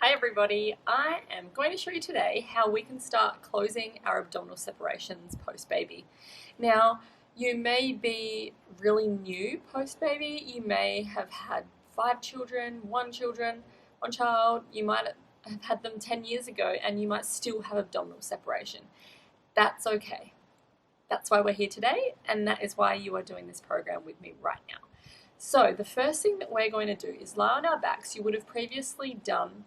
Hi everybody, I am going to show you today how we can start closing our abdominal separations post-baby. Now, you may be really new post-baby, you may have had 5 children, 1 child, you might have had them 10 years ago and you might still have abdominal separation. That's okay. That's why we're here today, and that is why you are doing this program with me right now. So the first thing that we're going to do is lie on our backs. You would have previously done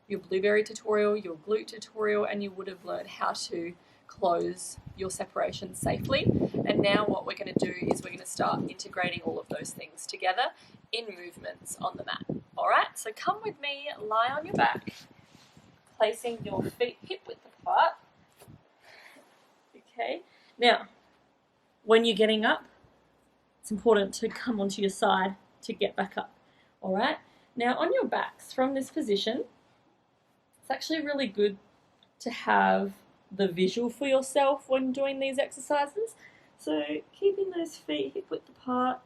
your blueberry tutorial, your glute tutorial, and you would have learned how to close your separation safely. And now what we're going to do is we're going to start integrating all of those things together in movements on the mat. All right, so come with me, lie on your back, placing your feet hip width apart. Okay, now when you're getting up, it's important to come onto your side to get back up. All right, now on your backs from this position, it's actually really good to have the visual for yourself when doing these exercises. So keeping those feet hip width apart,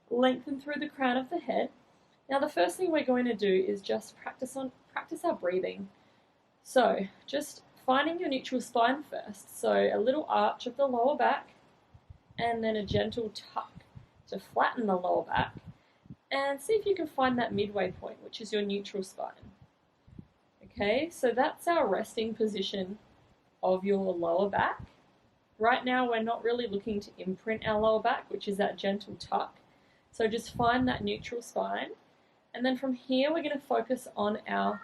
lengthen through the crown of the head. Now the first thing we're going to do is just practice our breathing. So just finding your neutral spine first. So a little arch of the lower back and then a gentle tuck to flatten the lower back. And see if you can find that midway point, which is your neutral spine. Okay, so that's our resting position of your lower back. Right now we're not really looking to imprint our lower back, which is that gentle tuck. So just find that neutral spine. And then from here we're going to focus on our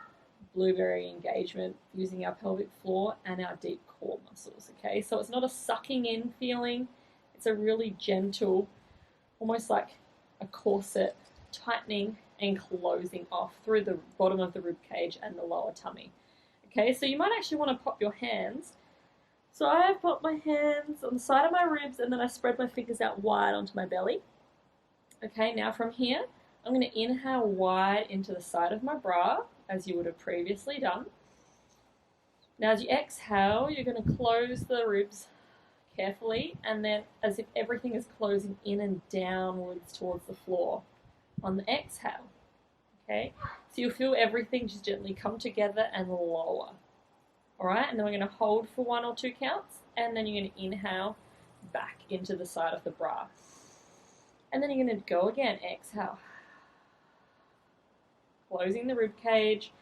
blueberry engagement using our pelvic floor and our deep core muscles. Okay, so it's not a sucking in feeling. It's a really gentle, almost like a corset, tightening and closing off through the bottom of the rib cage and the lower tummy. Okay, so you might actually want to pop your hands. So I have popped my hands on the side of my ribs and then I spread my fingers out wide onto my belly. Okay, now from here, I'm going to inhale wide into the side of my bra, as you would have previously done. Now as you exhale, you're going to close the ribs carefully, and then as if everything is closing in and downwards towards the floor on the exhale. Okay, so you'll feel everything just gently come together and lower. All right, and then we're going to hold for 1 or 2 counts, and then you're going to inhale back into the side of the bra. And then you're going to go again, exhale. Closing the rib cage,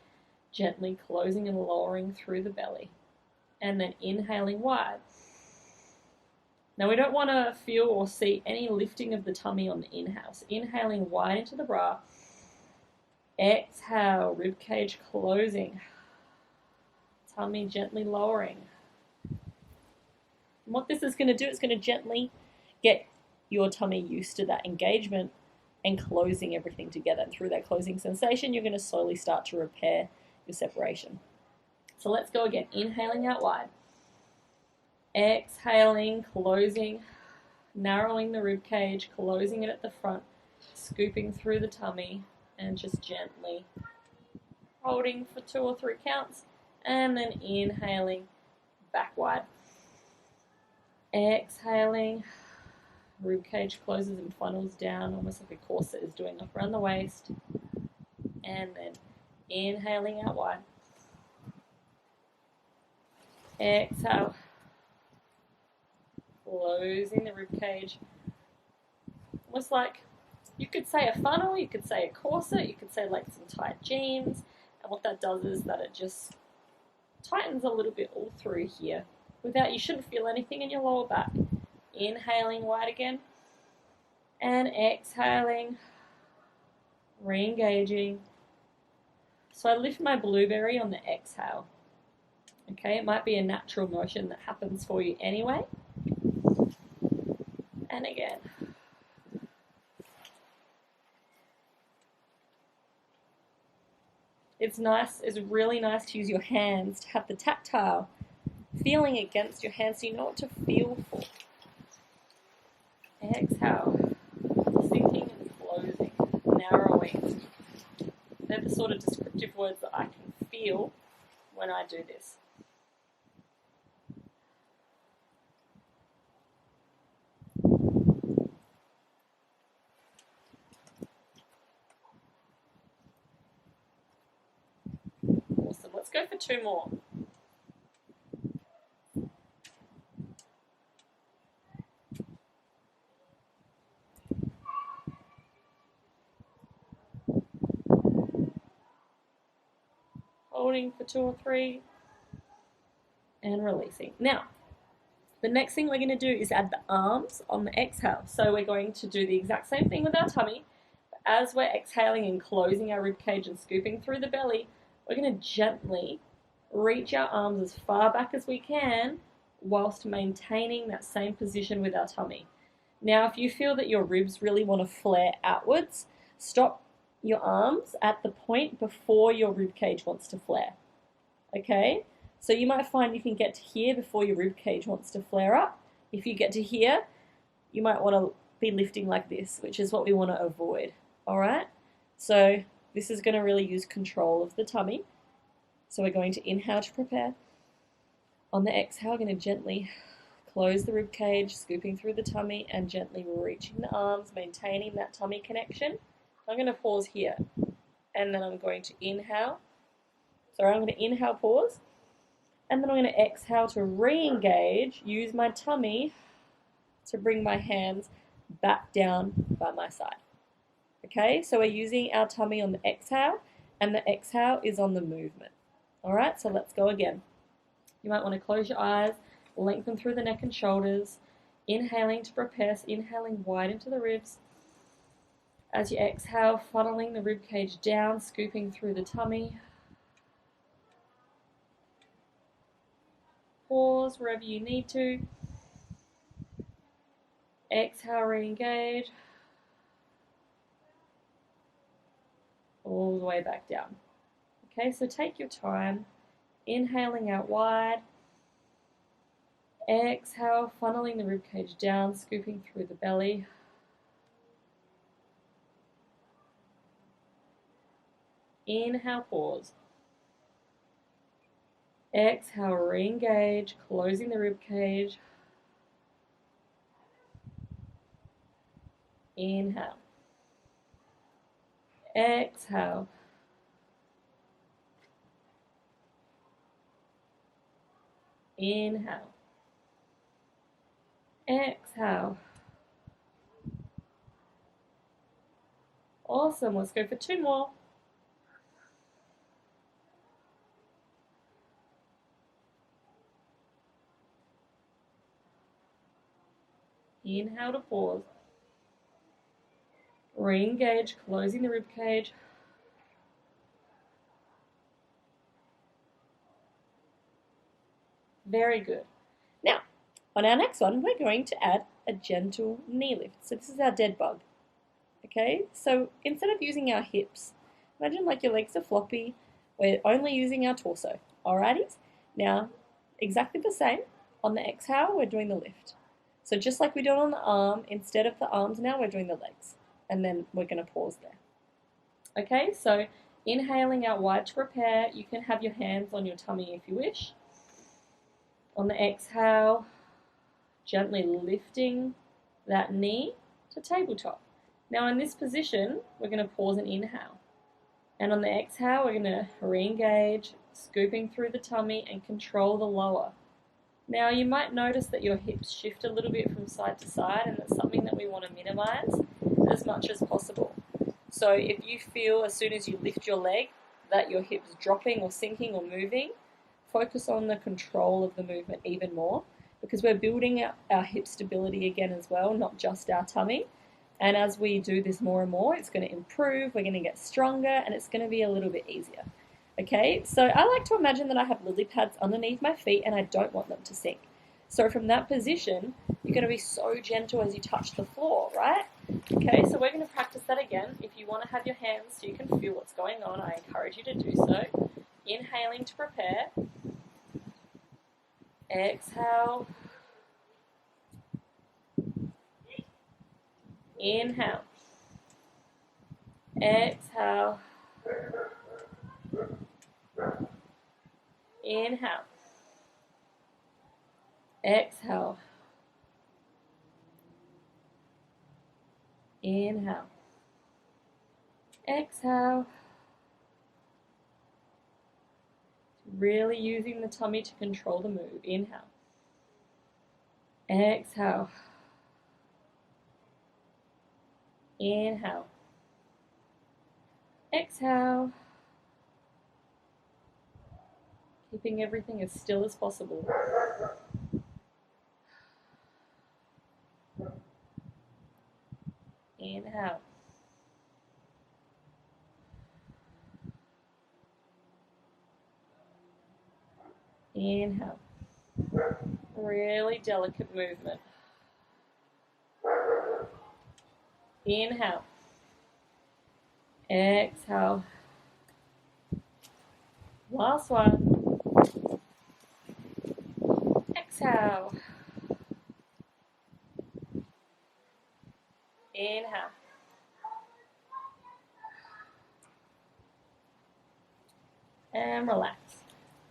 gently closing and lowering through the belly. And then inhaling wide. Now we don't want to feel or see any lifting of the tummy on the inhale. So inhaling wide into the bra. Exhale, rib cage closing. Tummy gently lowering. And what this is going to do, it's going to gently get your tummy used to that engagement and closing everything together. And through that closing sensation, you're going to slowly start to repair your separation. So let's go again. Inhaling out wide. Exhaling, closing, narrowing the rib cage, closing it at the front, scooping through the tummy, and just gently holding for 2 or 3 counts, and then inhaling back wide. Exhaling, rib cage closes and funnels down, almost like a corset is doing up around the waist, and then inhaling out wide. Exhale. Closing the rib cage, almost like, you could say a funnel, you could say a corset, you could say like some tight jeans, and what that does is that it just tightens a little bit all through here. You shouldn't feel anything in your lower back. Inhaling wide again, and exhaling, re-engaging. So I lift my blueberry on the exhale. Okay, it might be a natural motion that happens for you anyway. And again. It's really nice to use your hands to have the tactile feeling against your hands so you know what to feel for. Exhale. Sinking and closing, narrowing. They're the sort of descriptive words that I can feel when I do this. Let's go for 2 more. Holding for 2 or 3 and releasing. Now, the next thing we're going to do is add the arms on the exhale. So we're going to do the exact same thing with our tummy. As we're exhaling and closing our ribcage and scooping through the belly, we're going to gently reach our arms as far back as we can whilst maintaining that same position with our tummy. Now, if you feel that your ribs really want to flare outwards, stop your arms at the point before your ribcage wants to flare. Okay? So you might find you can get to here before your ribcage wants to flare up. If you get to here, you might want to be lifting like this, which is what we want to avoid. Alright? So this is going to really use control of the tummy. So we're going to inhale to prepare. On the exhale, we're going to gently close the ribcage, scooping through the tummy and gently reaching the arms, maintaining that tummy connection. I'm going to pause here and then I'm going to inhale. Sorry, I'm going to inhale, pause. And then I'm going to exhale to re-engage, use my tummy to bring my hands back down by my side. Okay, so we're using our tummy on the exhale, and the exhale is on the movement. Alright, so let's go again. You might want to close your eyes, lengthen through the neck and shoulders, inhaling to prepare, so inhaling wide into the ribs. As you exhale, funneling the ribcage down, scooping through the tummy. Pause wherever you need to. Exhale, re-engage. All the way back down. Okay, so take your time. Inhaling out wide. Exhale, funneling the ribcage down, scooping through the belly. Inhale, pause. Exhale, re-engage, closing the ribcage. Inhale. Exhale. Inhale. Exhale. Awesome. Let's go for 2 more. Inhale to pause. Re-engage, closing the ribcage. Very good. Now, on our next one, we're going to add a gentle knee lift. So this is our dead bug. Okay, so instead of using our hips, imagine like your legs are floppy. We're only using our torso. Alrighties? Now, exactly the same. On the exhale, we're doing the lift. So just like we do on the arm, instead of the arms now, we're doing the legs. And then we're going to pause there. Okay, so inhaling out wide to prepare. You can have your hands on your tummy if you wish. On the exhale, gently lifting that knee to tabletop. Now in this position, we're going to pause and inhale. And on the exhale, we're going to re-engage, scooping through the tummy and control the lower. Now you might notice that your hips shift a little bit from side to side, and that's something that we want to minimize as much as possible. So if you feel as soon as you lift your leg that your hips dropping or sinking or moving, focus on the control of the movement even more, because we're building our hip stability again as well, not just our tummy. And as we do this more and more, it's going to improve, we're going to get stronger, and it's going to be a little bit easier. Okay, so I like to imagine that I have lily pads underneath my feet and I don't want them to sink. So from that position, you're going to be so gentle as you touch the floor, right? Okay, so we're going to practice that again. If you want to have your hands so you can feel what's going on, I encourage you to do so. Inhaling to prepare. Exhale. Inhale. Exhale. Inhale. Exhale. Inhale. Exhale. Really using the tummy to control the move. Inhale. Exhale. Inhale. Exhale. Keeping everything as still as possible. Inhale. Inhale. Really delicate movement. Inhale. Exhale. Last one. Exhale. Inhale. And relax.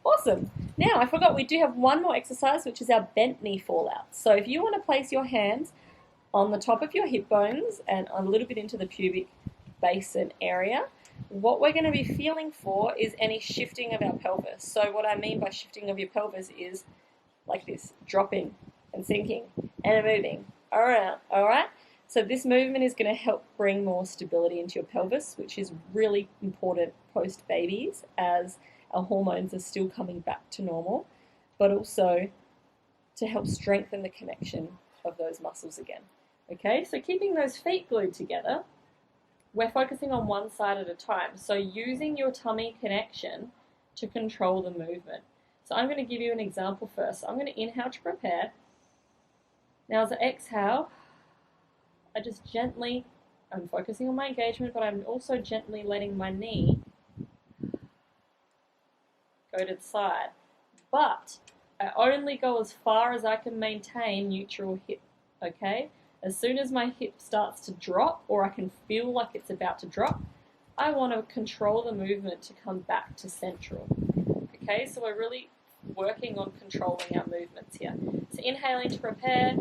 Awesome. Now, I forgot we do have one more exercise, which is our bent knee fallout. So if you want to place your hands on the top of your hip bones and a little bit into the pubic basin area, what we're going to be feeling for is any shifting of our pelvis. So what I mean by shifting of your pelvis is like this, dropping and sinking and moving around, all right? So this movement is going to help bring more stability into your pelvis, which is really important post-babies as our hormones are still coming back to normal, but also to help strengthen the connection of those muscles again. Okay, so keeping those feet glued together, we're focusing on one side at a time. So using your tummy connection to control the movement. So I'm going to give you an example first. I'm going to inhale to prepare. Now as I exhale, I just gently, I'm focusing on my engagement, but I'm also gently letting my knee go to the side. But I only go as far as I can maintain neutral hip, okay? As soon as my hip starts to drop, or I can feel like it's about to drop, I want to control the movement to come back to central. Okay, so we're really working on controlling our movements here. So inhaling to prepare,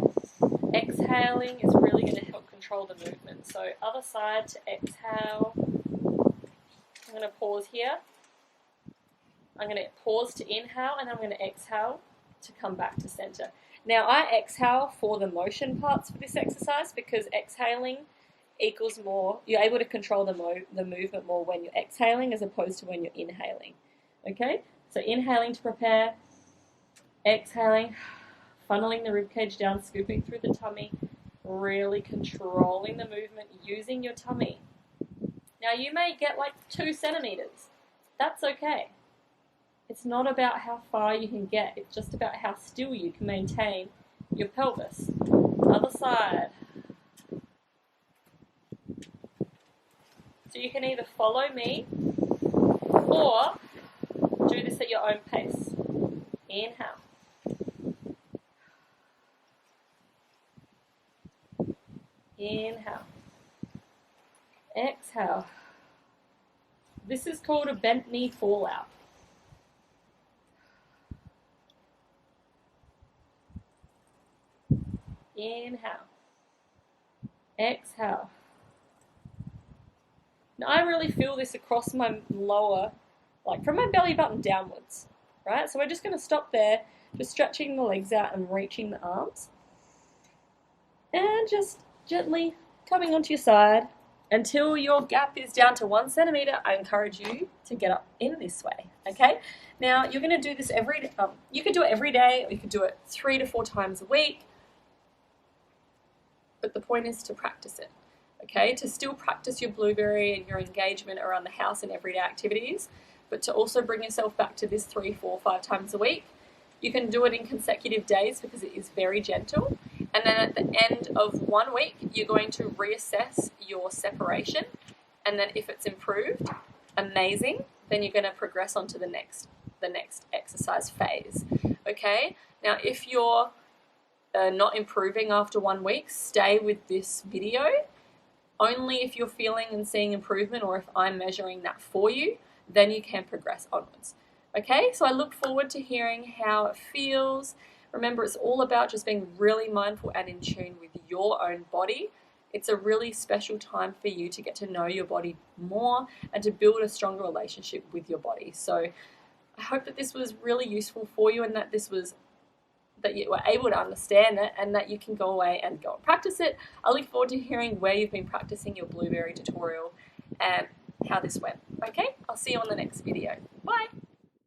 exhaling is really going to help control the movement. So other side to exhale. I'm going to pause here. I'm going to pause to inhale, and I'm going to exhale to come back to center. Now I exhale for the motion parts for this exercise because exhaling equals more, you're able to control the movement more when you're exhaling as opposed to when you're inhaling. Okay, so inhaling to prepare, exhaling, funneling the ribcage down, scooping through the tummy, really controlling the movement using your tummy. Now you may get like 2 centimeters. That's okay. It's not about how far you can get, it's just about how still you can maintain your pelvis. Other side. So you can either follow me or do this at your own pace. Inhale. Inhale. Exhale. This is called a bent knee fallout. Inhale. Exhale. Now I really feel this across my lower, like from my belly button downwards, right? So we're just going to stop there, just stretching the legs out and reaching the arms. And just gently coming onto your side until your gap is down to 1 centimeter. I encourage you to get up in this way, okay? Now you're going to do this you could do it every day, or you could do it 3 to 4 times a week. But the point is to practice it, okay? To still practice your blueberry and your engagement around the house and everyday activities, but to also bring yourself back to this 3, 4, 5 times a week. You can do it in consecutive days because it is very gentle. And then at the end of 1 week, you're going to reassess your separation. And then if it's improved, amazing, then you're going to progress on to the next exercise phase, okay? Now, if you're not improving after 1 week, stay with this video. Only if you're feeling and seeing improvement, or if I'm measuring that for you, then you can progress onwards. Okay, so I look forward to hearing how it feels. Remember, it's all about just being really mindful and in tune with your own body. It's a really special time for you to get to know your body more and to build a stronger relationship with your body. So I hope that this was really useful for you and that you were able to understand it and that you can go away and go and practice it. I look forward to hearing where you've been practicing your blueberry tutorial and how this went. Okay, I'll see you on the next video. Bye.